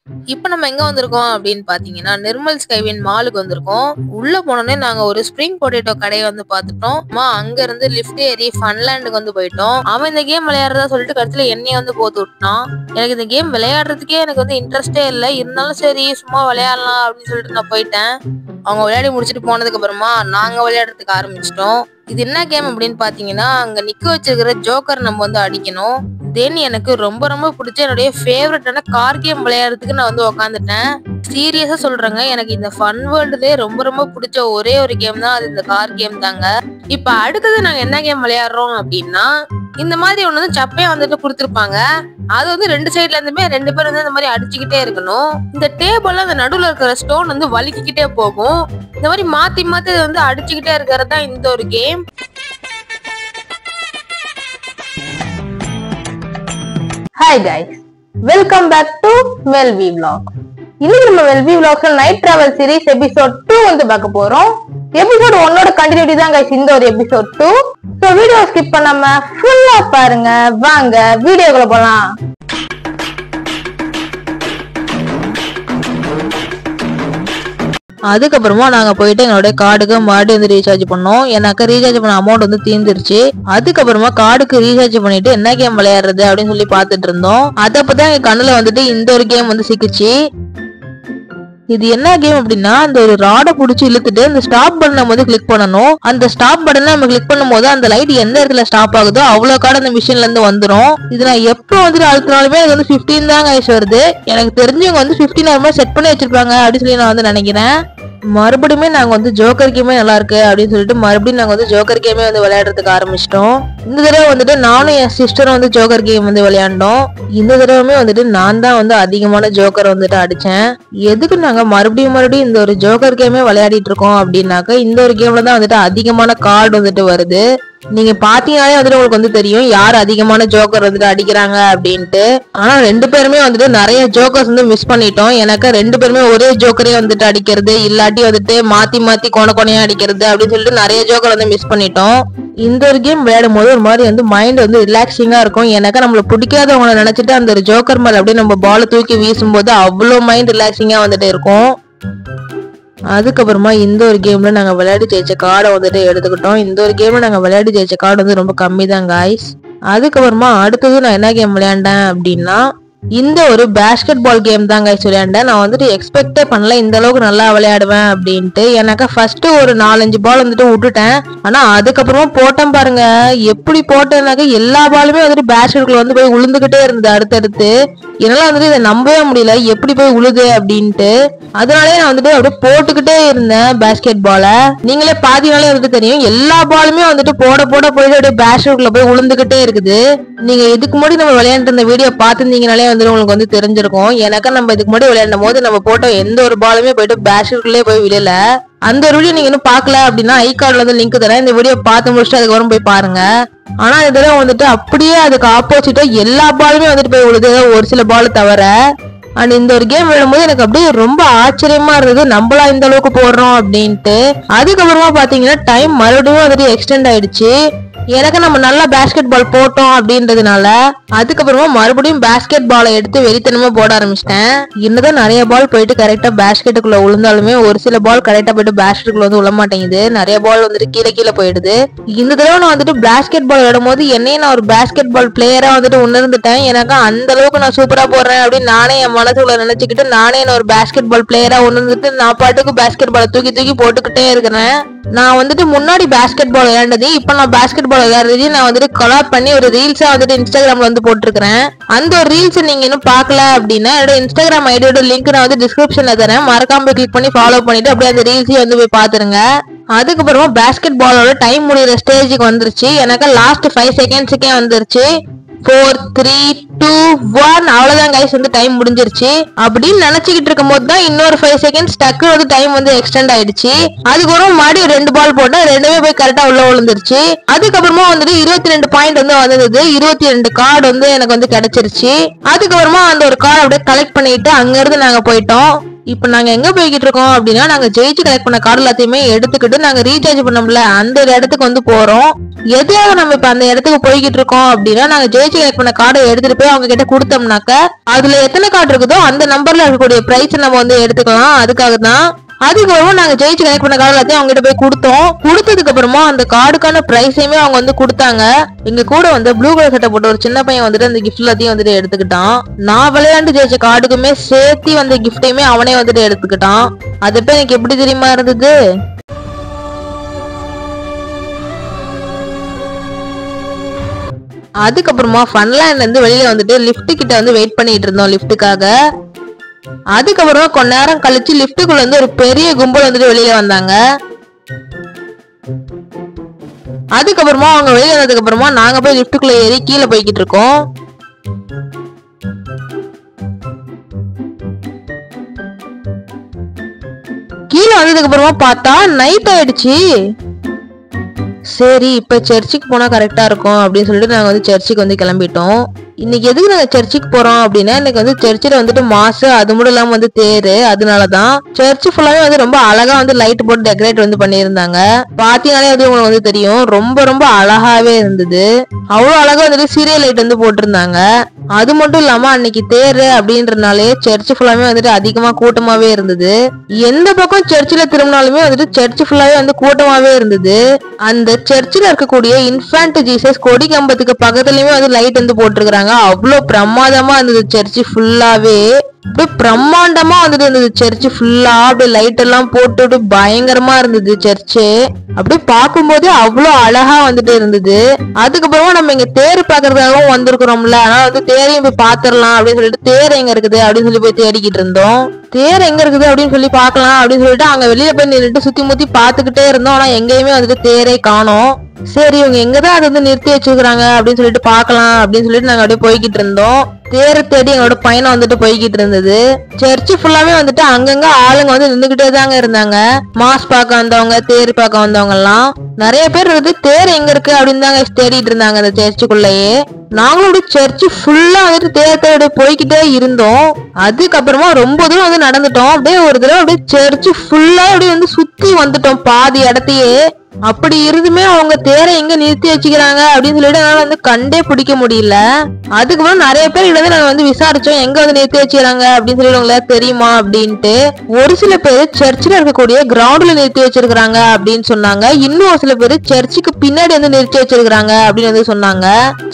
இப்ப நம்ம எங்க வந்திருக்கோம் அப்படின்னு பாத்தீங்கன்னா நிர்மல் ஸ்கைவின் மாலுக்கு வந்திருக்கோம். உள்ள போனோடனே நாங்க ஒரு ஸ்ப்ரிங் பொட்டேட்டோ கடையை வந்து பாத்துட்டோம். அங்க இருந்து லிஃப்ட் ஏறி ஃபன்லேண்டுக்கு வந்து போயிட்டோம். அவன் இந்த கேம் விளையாடுறதா சொல்லிட்டு கடைசியில என்னைய வந்து போத்து விட்டான். எனக்கு இந்த கேம் விளையாடுறதுக்கே எனக்கு வந்து இன்ட்ரெஸ்டே இல்லை. இருந்தாலும் சரி சும்மா விளையாடலாம் அப்படின்னு சொல்லிட்டு நான் போயிட்டேன். அவங்க விளையாடி முடிச்சுட்டு போனதுக்கு அப்புறமா நாங்க விளையாடுறதுக்கு ஆரம்பிச்சிட்டோம். இது என்ன கேம் அப்படின்னு பாத்தீங்கன்னா அங்க நிக்க வச்சிருக்கிற ஜோக்கர் நம்ம வந்து அடிக்கணும். தென் எனக்கு ரொம்ப ரொம்ப பிடிச்ச என்னுடைய ஃபேவரட்டான கார் கேம் விளையாடுறதுக்கு நான் வந்து உக்காந்துட்டேன். சீரியஸா சொல்றேங்க, எனக்கு இந்த ஃபன் வேர்ல்டுலயே ரொம்ப ரொம்ப பிடிச்ச ஒரே ஒரு கேம் தான் அது, இந்த கார் கேம் தாங்க. இப்ப அடுத்தது நாங்க என்ன கேம் விளையாடுறோம் அப்படின்னா இந்த மாதிரி ஒண்ணு வந்து சப்பையா வந்துட்டு கொடுத்துருப்பாங்க. அது வந்து ரெண்டு சைட்ல இருந்துமே ரெண்டு பேரும் வந்து இந்த மாதிரி அடிச்சுக்கிட்டே இருக்கணும். இந்த டேபிள்ல அந்த நடுவுல இருக்கிற ஸ்டோன் வந்து வலிக்கிட்டே போகும். இந்த மாதிரி மாத்தி மாத்தி வந்து அடிச்சுக்கிட்டே இருக்கிறது தான் இந்த ஒரு game. Hi guys, welcome back to Melvi Vlog. இன்னைக்கு நம்ம Melvi Vlogsல நைட் டிராவல் சீரிஸ் எபிசோட் 2 வந்து பார்க்க போறோம். எபிசோட் 1ஓட கண்டினியூட்டி தான் guys இந்த ஒரு எபிசோட் 2. சோ வீடியோ ஸ்கிப் பண்ணாம ஃபுல்லா பாருங்க. வாங்க வீடியோக்குள்ள போலாம். அதுக்கப்புறமா நாங்க போயிட்டு எங்களோட கார்டுக்கு மறுபடியும் வந்து ரீசார்ஜ் பண்ணோம். எனக்கு ரீசார்ஜ் பண்ண அமௌண்ட் வந்து தீர்ந்துருச்சு. அதுக்கப்புறமா கார்டுக்கு ரீசார்ஜ் பண்ணிட்டு என்ன கேம் விளையாடுறது அப்படின்னு சொல்லி பாத்துட்டு இருந்தோம். அதப்பதான் எங்க கண்ணுல வந்துட்டு இந்த ஒரு கேம் வந்து சிக்கிச்சு. இது என்ன கேம் அப்படின்னா அந்த ஒரு ராடை புடிச்சு இழுத்துட்டு அந்த ஸ்டாப் பட்டன் நம்ம வந்து கிளிக் பண்ணணும். அந்த ஸ்டாப் பட்டனை நம்ம கிளிக் பண்ணும் போது அந்த லைட் எந்த இடத்துல ஸ்டாப் ஆகுதோ அவ்வளவு கார்டு அந்த மிஷின்ல இருந்து வந்துடும். இது நான் எப்போ வந்துட்டு அழுத்தினாலுமே எனக்கு வந்து 15 தான் கைஸ் வருது. எனக்கு தெரிஞ்சவங்க வந்து 15 செட் பண்ணி வச்சிருப்பாங்க அப்படின்னு சொல்லி நான் வந்து நினைக்கிறேன். மறுபடியுமே நாங்க வந்து ஜோக்கர் கேமே நல்லா இருக்கு அப்படின்னு சொல்லிட்டு மறுபடியும் நாங்க வந்து ஜோக்கர் கேமே வந்து விளையாடுறதுக்கு ஆரம்பிச்சிட்டோம். இந்த தடவை வந்துட்டு நானும் என் சிஸ்டரும் வந்து ஜோக்கர் கேம் வந்து விளையாண்டோம். இந்த தடவையுமே வந்துட்டு நான் தான் வந்து அதிகமான ஜோக்கர் வந்துட்டு அடிச்சேன். எதுக்கு நாங்க மறுபடியும் இந்த ஒரு ஜோக்கர் கேமே விளையாடிட்டு இருக்கோம் அப்படின்னாக்க இந்த ஒரு கேம்ல தான் வந்துட்டு அதிகமான கார்டு வந்துட்டு வருது. நீங்க பாத்தீங்கன்னாலே வந்துட்டு உங்களுக்கு வந்து தெரியும் யார் அதிகமான ஜோக்கர் வந்துட்டு அடிக்கிறாங்க அப்படின்ட்டு. ஆனா ரெண்டு பேருமே வந்துட்டு நிறைய ஜோக்கர்ஸ் வந்து மிஸ் பண்ணிட்டோம். எனக்கு ரெண்டு பேருமே ஒரே ஜோக்கரே வந்துட்டு அடிக்கிறது, இல்லாட்டி வந்துட்டு மாத்தி மாத்தி கொனையா அடிக்கிறது அப்படின்னு சொல்லிட்டு நிறைய ஜோக்கர் வந்து மிஸ் பண்ணிட்டோம். இந்த ஒரு கேம் விளையாடும் போது ஒரு மாதிரி வந்து மைண்ட் வந்து ரிலாக்ஸிங்கா இருக்கும். எனக்கு நம்மள பிடிக்காதவங்களை நினைச்சிட்டு அந்த ஒரு ஜோக்கர் மேல அப்படியே நம்ம பால் தூக்கி வீசும்போது அவ்வளவு மைண்ட் ரிலாக்ஸிங்கா வந்துட்டு இருக்கும். அதுக்கப்புறமா இந்த ஒரு கேம்ல நாங்க விளையாடி ஜெயிச்ச கார்டை வந்துட்டு எடுத்துக்கிட்டோம். இந்த ஒரு கேம்ல நாங்க விளையாடி ஜெயிச்ச கார்டு வந்து ரொம்ப கம்மி தான் காய்ஸ். அதுக்கப்புறமா அடுத்தது நான் என்ன கேம் விளையாண்டேன் அப்படின்னா இந்த ஒரு பேஸ்கெட் பால் கேம் தான் கைஸ் விளையாண்டேன். நான் வந்துட்டு எக்ஸ்பெக்டே பண்ணல இந்த அளவுக்கு நல்லா விளையாடுவேன் அப்படின்ட்டு. எனக்கு ஃபர்ஸ்ட் ஒரு 4-5 பால் வந்துட்டு விட்டுட்டேன். ஆனா அதுக்கப்புறமா போட்டேன் பாருங்க, எப்படி போட்டேன்னாக்க எல்லா பாலுமே வந்துட்டு பேஸ்கெட்டுக்குள்ள வந்து போய் உளுந்துகிட்டே இருந்தது அடுத்தடுத்து. என்னால வந்துட்டு இதை நம்பவே முடியல எப்படி போய் உழுது அப்படின்ட்டு. அதனாலே நான் வந்துட்டு அப்படியே போட்டுக்கிட்டே இருந்தேன் பேஸ்கெட் பால. நீங்களே பாத்தீங்கனாலே வந்துட்டு தெரியும் எல்லா பாலுமே வந்துட்டு போட போயிட்டு அப்படியே பேஸ்கெட்டுக்குள்ள போய் உளுந்துகிட்டே இருக்குது. நீங்க இதுக்கு முன்னாடி நம்ம விளையாண்டு இருந்த வீடியோ பார்த்துருந்தீங்கனாலே வந்து உங்களுக்கு வந்து தெரிஞ்சிருக்கும். எனக்கு நம்ம இதுக்கு முன்னாடி விளையாடும் போது நம்ம போட்ட எந்த ஒரு பாலுமே போயிட்டு பேஸ்கெட்டுக்குள்ளே போய் விழல. அந்த ஒரு வீடியோ நீங்க இன்னும் பாக்கல அப்படின்னா ஐ கார்டுல வந்து லிங்க் தரேன். இந்த வீடியோ பார்த்து முடிச்சுட்டு அதுக்கப்புறம் போய் பாருங்க. ஆனா இதெல்லாம் வந்துட்டு அப்படியே அதுக்கு ஆப்போசிட்டா எல்லா பாலுமே வந்துட்டு போய் விழுது, ஒரு சில பால் தவிர. அண்ட் இந்த ஒரு கேம் விளையாடும்போது எனக்கு அப்படியே ரொம்ப ஆச்சரியமா இருந்தது, நம்மளா இந்த அளவுக்கு போடுறோம் அப்படின்ட்டு. அதுக்கப்புறமா பாத்தீங்கன்னா டைம் மறுபடியும் வந்துட்டு எக்ஸ்டெண்ட் ஆயிடுச்சு. எனக்கு நம்ம நல்லா பேஸ்கெட் பால் போட்டோம் அப்படின்றதுனால அதுக்கப்புறமா மறுபடியும் பேஸ்கெட் பாலை எடுத்து வெறித்தனமா போட ஆரம்பிச்சிட்டேன். என்னதான் நிறைய பால் போயிட்டு கரெக்டா பேஸ்கெட்டுக்குள்ள விழுந்தாலுமே ஒரு சில பால் கரெக்டா போயிட்டு பேஸ்கெட்டுக்குள்ள வந்து விழ மாட்டேங்குது. நிறைய பால் வந்துட்டு கீழே போயிடுது. இந்த தடவை நான் வந்துட்டு பேஸ்கெட் பால் விளையாடும் போது என்னையே நான் ஒரு பேஸ்கெட் பால் பிளேயரா வந்துட்டு உணர்ந்துட்டேன். எனக்கு அந்த அளவுக்கு நான் சூப்பரா போடுறேன் அப்படின்னு நானே என் மனசுக்குள்ள நினைச்சுக்கிட்டு நானே நான் ஒரு பேஸ்கெட் பால் பிளேயரா உணர்ந்துட்டு நான் பாட்டுக்கு பேஸ்கெட் பாலை தூக்கி போட்டுக்கிட்டே இருக்கிறேன். நான் வந்துட்டு முன்னாடி பேஸ்கெட் பால் விளையாண்டது, இப்ப நான் பேஸ்கெட் பால் விளையாடுறது நான் வந்துட்டு கொலாப் பண்ணி ஒரு ரீல்ஸா வந்துட்டு இன்ஸ்டாகிராம்ல வந்து போட்டிருக்கிறேன். அந்த ஒரு ரீல்ஸ் நீங்க இன்னும் பாக்கல அப்படின்னா என்னோட இன்ஸ்டாகிராம் ஐடியோட லிங்க் நான் வந்து டிஸ்கிரிப்ஷன்ல தரேன். மறக்காம போய் கிளிக் பண்ணி ஃபாலோ பண்ணிட்டு அப்படியே அந்த ரீல்ஸையும் வந்து போய் பாத்துருங்க. அதுக்கப்புறமா பேஸ்கெட் பாலோட டைம் முடிகிற ஸ்டேஜுக்கு வந்துருச்சு. எனக்கு லாஸ்ட் 5 செகண்ட்ஸுக்கே வந்துருச்சு. 4, 3, 2, 1 அவ்வளவுதான் கைஸ் வந்து டைம் முடிஞ்சிருச்சு. அப்படின்னு நினைச்சுக்கிட்டு இருக்கும் போது தான் இன்னொரு 5 செகண்ட்ஸ் டக்கு வந்து டைம் வந்து எக்ஸ்டெண்ட் ஆயிடுச்சு. அதுக்கப்புறம் மறுபடியும் 2 பால் போட்டா ரெண்டுமே போய் கரெக்டா உள்ள விழுந்துருச்சு. அதுக்கப்புறமா வந்துட்டு 22 பாயிண்ட் வந்து வந்தது. 22 கார்டு வந்து எனக்கு வந்து கிடைச்சிருச்சு. அதுக்கப்புறமா அந்த ஒரு கார்டு அப்படியே கலெக்ட் பண்ணிட்டு அங்க இருந்து நாங்க போயிட்டோம். இப்ப நாங்க எங்க போய்கிட்டு இருக்கோம் அப்படின்னா நாங்க ஜெயிச்சு கலெக்ட் பண்ண கார்டு எல்லாத்தையுமே எடுத்துக்கிட்டு நாங்க ரீசார்ஜ் பண்ணோம்ல அந்த இடத்துக்கு வந்து போறோம். எதுக்காக நம்ம இப்ப அந்த இடத்துக்கு போய்கிட்டு இருக்கோம் அப்படின்னா நாங்க ஜெயிச்சு கலெக்ட் பண்ண கார்டை எடுத்துட்டு போய் அவங்க கிட்ட கொடுத்தோம்னாக்க அதுல எத்தனை கார்டு இருக்குதோ அந்த நம்பர்ல இருக்கக்கூடிய பிரைஸ் நம்ம வந்து எடுத்துக்கலாம். அதுக்காக தான். அதுக்கப்புறமா நாங்க ஜெயிச்சு கலெக்ட் பண்ண கார்டு எல்லாத்தையும் அவங்க கிட்ட போய் கொடுத்தோம். கொடுத்ததுக்கு அப்புறமா அந்த கார்டுக்கான பிரைஸையுமே அவங்க வந்து கொடுத்தாங்க. எங்க கூட வந்து ப்ளூ கலர் சட்டை போட்ட ஒரு சின்ன பையன் வந்துட்டு அந்த கிஃப்ட் எல்லாத்தையும் வந்துட்டு எடுத்துக்கிட்டான். நான் விளையாண்டு ஜெயிச்ச கார்டுக்குமே சேர்த்து வந்த கிஃப்டையுமே அவனே வந்துட்டு எடுத்துக்கிட்டான். அதப்ப எனக்கு எப்படி தெரியுமா இருந்தது? அதுக்கப்புறமா ஃபன்லேண்ட்ல இருந்து வெளியில வந்துட்டு லிஃப்ட் கிட்ட வந்து வெயிட் பண்ணிட்டு இருந்தோம் லிஃப்ட்டுக்காக. அதுக்கப்புறமா கொஞ்ச நேரம் கழிச்சு லிஃப்ட்டுக்குள்ள இருந்து ஒரு பெரிய கும்பல் வந்துட்டு வெளியில வந்தாங்க. அதுக்கப்புறமா அவங்க வெளியில வந்ததுக்கு அப்புறமா நாங்க போய் லிஃப்ட்டுக்குள்ள ஏறி கீழே போய்கிட்டு இருக்கோம். கீழே வந்ததுக்கு அப்புறமா பார்த்தா நைட் ஆயிடுச்சு. சரி இப்ப சர்ச்சுக்கு போனா கரெக்டா இருக்கும் அப்படின்னு சொல்லிட்டு நாங்க வந்து சர்ச்சுக்கு வந்து கிளம்பிட்டோம். இன்னைக்கு எதுக்கு நாங்க சர்ச்சுக்கு போறோம் அப்படின்னா இன்னைக்கு வந்து சர்ச்சில் வந்துட்டு மாசு அது மட்டும் இல்லாம வந்து தேரு. அதனாலதான் சர்ச்சு ஃபுல்லாவே வந்து ரொம்ப அழகா வந்து லைட் போட்டு டெக்கரேட் வந்து பண்ணியிருந்தாங்க. பாத்தீங்கன்னாலே வந்து உங்களுக்கு வந்து தெரியும் ரொம்ப ரொம்ப அழகாவே இருந்தது. அவ்வளவு அழகா வந்துட்டு சீரியல் லைட் வந்து போட்டிருந்தாங்க. அது மட்டும் இல்லாம அன்னைக்கு தேரு அப்படின்றனாலே சர்ச் ஃபுல்லாவே வந்துட்டு அதிகமா கூட்டமாவே இருந்தது. எந்த பக்கம் சர்ச்சில் திரும்பினாலுமே வந்துட்டு சர்ச் ஃபுல்லாவே வந்து கூட்டமாவே இருந்தது. அந்த சர்ச்சில் இருக்கக்கூடிய இன்ஃபேன்ட் ஜீசஸ் கொடி கம்பத்துக்கு பக்கத்துலயுமே வந்து லைட் வந்து போட்டிருக்காங்க. அவ்வளவு பிரமாதமா இருந்தது சர்ச்சு ஃபுல்லாவே. அப்படியே பிரம்மாண்டமா வந்துட்டு இருந்தது சர்ச்சு ஃபுல்லா. அப்படியே லைட் எல்லாம் போட்டு பயங்கரமா இருந்தது சர்ச்சு. அப்படியே பார்க்கும் போதே அவ்வளவு அழகா வந்துட்டு இருந்தது. அதுக்கப்புறமா நம்ம இங்க தேர் பாக்குறதுக்காகவும் வந்திருக்கிறோம்ல, அதனால வந்து தேரையும் போய் பாத்திரலாம் அப்படின்னு சொல்லிட்டு தேர் எங்க இருக்குது அப்படின்னு சொல்லி போய் தேடிக்கிட்டு இருந்தோம். தேர் எங்க இருக்குது அப்படின்னு சொல்லி பாக்கலாம் அப்படின்னு சொல்லிட்டு அங்க வெளியில போய் நின்றுட்டு சுத்தி முத்தி பாத்துக்கிட்டே இருந்தோம். ஆனா எங்கேயுமே வந்துட்டு தேரே காணோம். சரி இவங்க எங்கதான் அது வந்து நிறுத்தி வச்சிருக்காங்க அப்படின்னு சொல்லிட்டு பாக்கலாம் அப்படின்னு சொல்லிட்டு நாங்க அப்படியே போய்கிட்டு இருந்தோம். தேரை தேடி எங்களோட பயணம் வந்துட்டு போய்கிட்டு இருந்தது. சர்ச்சு ஃபுல்லாவே வந்துட்டு அங்கங்க ஆளுங்க வந்து நின்றுகிட்டே தாங்க இருந்தாங்க. மாஸ் பார்க்க வந்தவங்க தேர் பார்க்க வந்தவங்க எல்லாம் நிறைய பேர் வந்து தேர் எங்க இருக்கு அப்படின்னு தாங்க தேடிட்டு இருந்தாங்க அந்த சர்ச்சுக்குள்ளேயே. நாங்களும் சர்ச்சு ஃபுல்லா வந்துட்டு தேர் தேடி போய்கிட்டே இருந்தோம். அதுக்கப்புறமா ரொம்ப தூரம் வந்து நடந்துட்டோம். அப்படியே ஒரு தடவை அப்படியே சர்ச்சு ஃபுல்லா அப்படியே வந்து சுத்தி வந்துட்டோம் பாதி இடத்தையே. அப்படி இருந்துமே அவங்க தேரை எங்க நிறுத்தி வச்சுக்கிறாங்க அப்படின்னு சொல்லிட்டு என்னால வந்து கண்டே பிடிக்க முடியல. அதுக்கப்புறம் நிறைய பேர் கிட்ட நாங்க வந்து விசாரிச்சோம் எங்க வந்து நிறுத்தி வச்சுக்கிறாங்க அப்படின்னு சொல்லி உங்களுக்கு தெரியுமா அப்படின்ட்டு. ஒரு சில பேர் சர்ச்சில் இருக்கக்கூடிய கிரவுண்ட்ல நிறுத்தி வச்சிருக்காங்க அப்படின்னு சொன்னாங்க. இன்னும் ஒரு சில பேர் சர்ச்சுக்கு பின்னாடி வந்து நிறுத்தி வச்சிருக்காங்க அப்படின்னு வந்து சொன்னாங்க.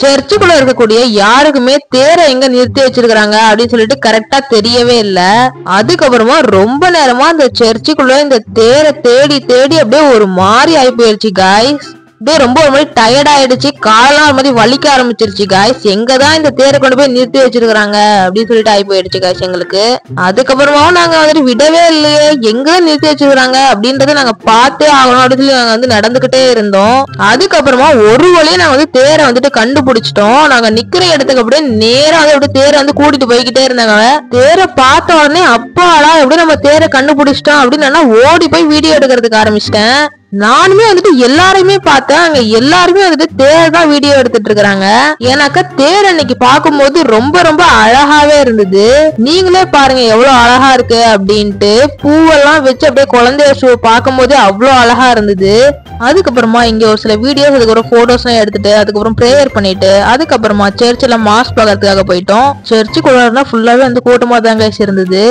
சர்ச்சுக்குள்ள இருக்கக்கூடிய யாருக்குமே தேரை எங்க நிறுத்தி வச்சிருக்காங்க அப்படின்னு சொல்லிட்டு கரெக்டா தெரியவே இல்லை. அதுக்கப்புறமா ரொம்ப நேரமா அந்த சர்ச்சுக்குள்ள இந்த தேரை தேடி தேடி அப்படியே ஒரு மாதிரி போயிருச்சு காய்ஸ். அப்படியே ரொம்ப ஒரு மாதிரி டயர்ட் ஆயிடுச்சு. காலெல்லாம் ஒரு மாதிரி வலிக்க ஆரம்பிச்சிருச்சு காய்ஸ். எங்கதான் இந்த தேரை கொண்டு போய் நிறுத்தி வச்சிருக்காங்க அப்படின்னு சொல்லிட்டு ஆகி போயிடுச்சு காய்ஸ் எங்களுக்கு. அதுக்கப்புறமாவும் நாங்க வந்துட்டு விடவே இல்லையே, எங்கதான் நிறுத்தி வச்சிருக்காங்க அப்படின்றத நாங்க பார்த்தே ஆகணும் அப்படின்னு சொல்லி நாங்க வந்து நடந்துகிட்டே இருந்தோம். அதுக்கப்புறமா ஒரு வழியா நாங்க வந்து தேரை வந்துட்டு கண்டுபிடிச்சிட்டோம். நாங்க நிக்கிற இடத்துக்கு அப்படியே நேரா வந்து அப்படியே தேரை வந்து கூட்டிட்டு போய்கிட்டே இருந்தாங்க. தேரை பார்த்த உடனே அப்பாடா எப்படி நம்ம தேரை கண்டுபிடிச்சிட்டோம் அப்படின்னு நான் ஓடி போய் வீடியோ எடுக்கிறதுக்கு ஆரம்பிச்சிட்டேன். நானுமே வந்துட்டு எல்லாருமே பார்த்தேன். அங்க எல்லாருமே வந்துட்டு தேர் தான் வீடியோ எடுத்துட்டு இருக்காங்க. எனக்கு தேர் அன்னைக்கு பார்க்கும்போது ரொம்ப ரொம்ப அழகாவே இருந்தது. நீங்களே பாருங்க எவ்வளவு அழகா இருக்கு அப்படின்ட்டு. பூவெல்லாம் வச்சு அப்படியே குழந்தைய ஷோ பார்க்கும் போது அவ்வளவு அழகா இருந்தது. அதுக்கப்புறமா இங்க ஒரு சில வீடியோஸ் அதுக்கப்புறம் போட்டோஸ் எல்லாம் எடுத்துட்டு அதுக்கப்புறம் பிரேயர் பண்ணிட்டு அதுக்கப்புறமா சர்ச்சில் மாஸ் பார்க்கறதுக்காக போயிட்டோம். சர்ச்சுக்குள்ள ஃபுல்லாவே வந்து கூட்டமா தான் கைஸ் இருந்தது.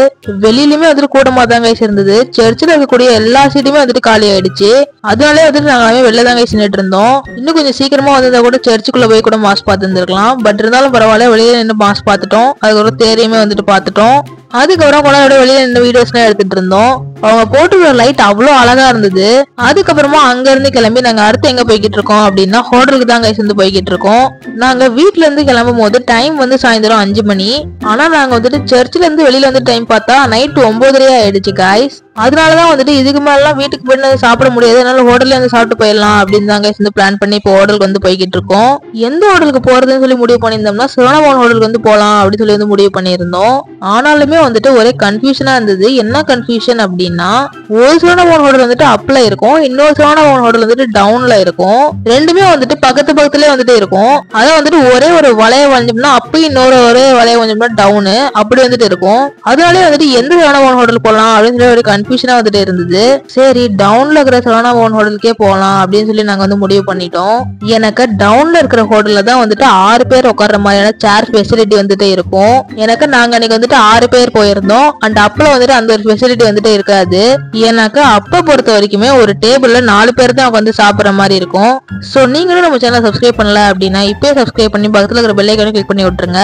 வெளியிலுமே வந்துட்டு கூட்டமா தான் கைஸ் இருந்தது. சர்ச்சில் இருக்கக்கூடிய எல்லா சீட்டுமே வந்துட்டு காலி ஆயிடுச்சு. அதனாலே வந்துட்டு நாங்க வெளில தான் கைஸ் நின்னுட்டு இருந்தோம். இன்னும் கொஞ்சம் சீக்கிரமா வந்தா கூட சர்ச்சுக்குள்ள போய் கூட மாஸ் பார்த்து இருந்திருக்கலாம். பட் இருந்தாலும் பரவாயில்ல, வெளியில நின்று மாஸ் பார்த்துட்டோம். அதுக்கப்புறம் தேரையுமே வந்துட்டு பார்த்துட்டோம். அதுக்கப்புறம் கூட வெளியில நின்று வீடியோஸ் எல்லாம் எடுத்துட்டு இருந்தோம். அவங்க போட்டுக்கிற லைட் அவ்வளவு அழகா இருந்தது. அதுக்கப்புறமா அங்க இருந்து கிளம்பி நாங்க அடுத்து எங்க போய்கிட்டு இருக்கோம் அப்படின்னா ஹோட்டலுக்கு தான் கைஸ் வந்து போய்கிட்டு இருக்கோம். நாங்க வீட்டுல இருந்து கிளம்பும் போது டைம் வந்து சாயந்தரம் 5 மணி. ஆனா நாங்க வந்துட்டு சர்ச்சில இருந்து வெளியில வந்து டைம் பார்த்தா நைட் 9:30 ஆயிடுச்சு கைஸ். அதனாலதான் வந்துட்டு இதுக்கு மேலாம் வீட்டுக்கு போயிட்டு சாப்பிட முடியாது, அதனால ஹோட்டல்ல இருந்து சாப்பிட்டு போயிடலாம் அப்படின்னு தான் கைஸ் வந்து பிளான் பண்ணி இப்போ ஹோட்டலுக்கு வந்து போய்கிட்டு இருக்கோம். எந்த ஹோட்டலுக்கு போறதுன்னு சொல்லி முடிவு பண்ணியிருந்தோம்னா சரவணபவன் ஹோட்டலுக்கு வந்து போலாம் அப்படின்னு சொல்லி வந்து முடிவு பண்ணியிருந்தோம். ஆனாலுமே வந்துட்டு ஒரே கன்ஃபியூஷனா இருந்தது. என்ன கன்ஃபியூஷன் அப்படின்னா அப்படின்னா ஒரு சரவணபவன் ஹோட்டல் வந்துட்டு அப்ல இருக்கும், இன்னொரு சரவணபவன் ஹோட்டல் வந்துட்டு டவுன்ல இருக்கும். ரெண்டுமே வந்துட்டு பக்கத்து பக்கத்துலயே வந்துட்டு இருக்கும். அதை வந்துட்டு ஒரே ஒரு வளைய வளைஞ்சோம்னா அப்பு, இன்னொரு ஒரே வளைய வளைஞ்சோம்னா டவுனு, அப்படி வந்துட்டு இருக்கும். அதனாலே வந்துட்டு எந்த சரவணபவன் ஹோட்டல் போகலாம் அப்படின்னு சொல்லி ஒரு கன்ஃபியூஷனா வந்துட்டு இருந்தது. சரி டவுன்ல இருக்கிற சரவணபவன் ஹோட்டலுக்கே போகலாம் அப்படின்னு சொல்லி நாங்க வந்து முடிவு பண்ணிட்டோம். எனக்கு டவுன்ல இருக்கிற ஹோட்டல்ல தான் வந்துட்டு 6 பேர் உட்கார்ற மாதிரியான சேர் ஃபெசிலிட்டி வந்துட்டு இருக்கும். எனக்கு நாங்க அன்னைக்கு வந்துட்டு 6 பேர் போயிருந்தோம். அண்ட் அப்பல வந்துட்டு அந்த ஒரு ஃபெசிலிட்டி வந்துட்டு இருக்காது. எனக்கு அப்ப பொறுத்த வரைக்குமே ஒரு டேபிள்ல 4 பேர் தான் வந்து சாப்பிடுற மாதிரி இருக்கும். சோ நீங்களும் நம்ம சேனலை சப்ஸ்கிரைப் பண்ணல அப்படின்னா இப்பயே சப்ஸ்கிரைப் பண்ணி பக்கத்துல இருக்கிற பெல் ஐகானை கிளிக் பண்ணி விட்டுருங்க.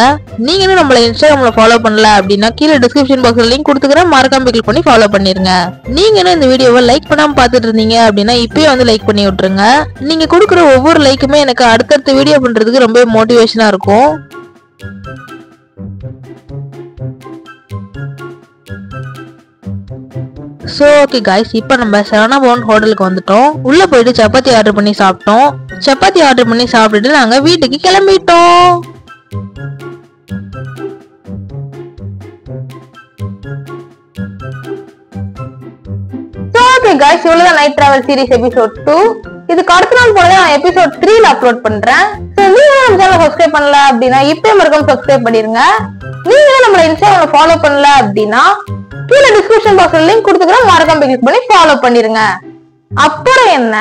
நீங்களும் நம்மள இன்ஸ்டாகிராம்ல ஃபாலோ பண்ணல அப்படின்னா கீழே டிஸ்கிரிப்ஷன் பாக்ஸ்ல லிங்க் கொடுத்துக்கிறேன், மறக்காம கிளிக் பண்ணி ஃபாலோ பண்ணிருங்க. நீங்களும் இந்த வீடியோவை லைக் பண்ணாம பாத்துட்டு இருந்தீங்க அப்படின்னா இப்பயே வந்து லைக் பண்ணி விட்டுருங்க. நீங்க கொடுக்குற ஒவ்வொரு லைக்குமே எனக்கு அடுத்தடுத்த வீடியோ பண்றதுக்கு ரொம்ப மோட்டிவேஷனா இருக்கும். சோ ஓகே गाइस, இப்போ நம்ம சரவணபவன் ஹோட்டலுக்கு வந்துட்டோம். உள்ள போயிட்டு சப்பாத்தி ஆர்டர் பண்ணி சாப்பிட்டோம். சப்பாத்தி ஆர்டர் பண்ணி சாப்பிட்டுட்டு நாங்க வீட்டுக்கு கிளம்பிட்டோம். ஓகே गाइस, இவ்வளவுதான் நைட் டிராவல் சீரிஸ் எபிசோட் 2. இதுக்கு அடுத்த நாள் போல நான் எபிசோட் 3ல அப்லோட் பண்றேன். சோ நீங்க நம்ம சேனலை சப்ஸ்கிரைப் பண்ணல அப்படின்னா இப்பவே மறக்காம சப்ஸ்கிரைப் பண்ணிருங்க. நீங்க நம்மள இன்ஸ்டாகிராம்ல ஃபாலோ பண்ணல அப்படின்னா கீழே டிஸ்கிரிப்ஷன் பாக்ஸ்ல லிங்க் கொடுத்துக்கிறேன், மறக்காம கிளிக் பண்ணி ஃபாலோ பண்ணிருங்க. அப்புறம் என்ன